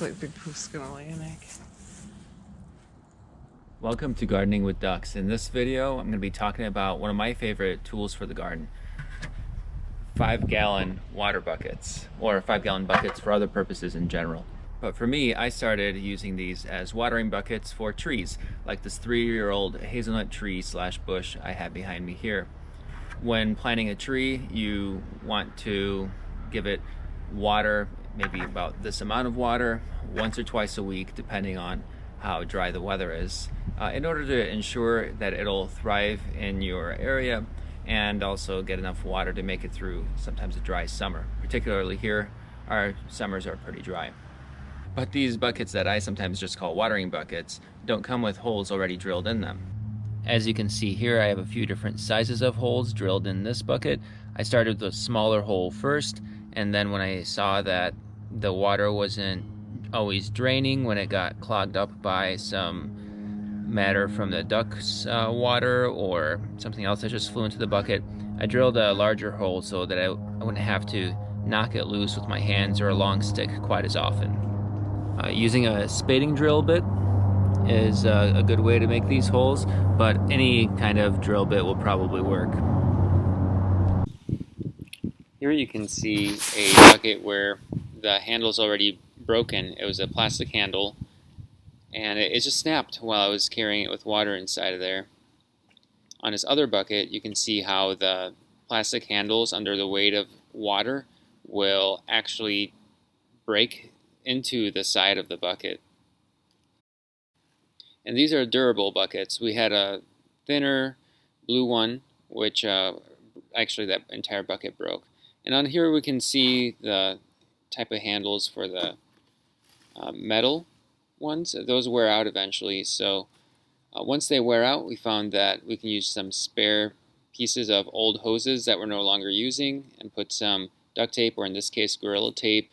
Looks like Big Poof's gonna lay an egg. Welcome to Gardening with Ducks. In this video, I'm going to be talking about one of my favorite tools for the garden. 5-gallon water buckets, or 5-gallon buckets for other purposes in general. But for me, I started using these as watering buckets for trees, like this 3-year-old hazelnut tree slash bush I have behind me here. When planting a tree, you want to give it water, maybe about this amount of water, once or twice a week, depending on how dry the weather is, in order to ensure that it'll thrive in your area and also get enough water to make it through sometimes a dry summer. Particularly here, our summers are pretty dry. But these buckets that I sometimes just call watering buckets don't come with holes already drilled in them. As you can see here, I have a few different sizes of holes drilled in this bucket. I started with a smaller hole first, and then when I saw that the water wasn't always draining, when it got clogged up by some matter from the duck's water or something else that just flew into the bucket, I drilled a larger hole so that I wouldn't have to knock it loose with my hands or a long stick quite as often. Using a spading drill bit is a good way to make these holes, but any kind of drill bit will probably work. Here you can see a bucket where the handle's already broken. It was a plastic handle, and it just snapped while I was carrying it with water inside of there. On this other bucket, you can see how the plastic handles, under the weight of water, will actually break into the side of the bucket. And these are durable buckets. We had a thinner blue one, which actually that entire bucket broke. And on here we can see the type of handles for the metal ones. Those wear out eventually, so once they wear out, we found that we can use some spare pieces of old hoses that we're no longer using and put some duct tape, or in this case Gorilla Tape,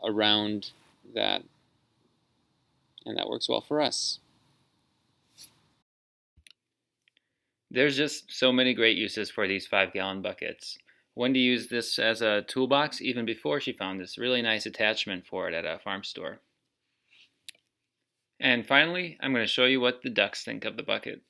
around that, and that works well for us. There's just so many great uses for these 5-gallon buckets. Wendy used this as a toolbox even before she found this really nice attachment for it at a farm store. And finally, I'm going to show you what the ducks think of the bucket.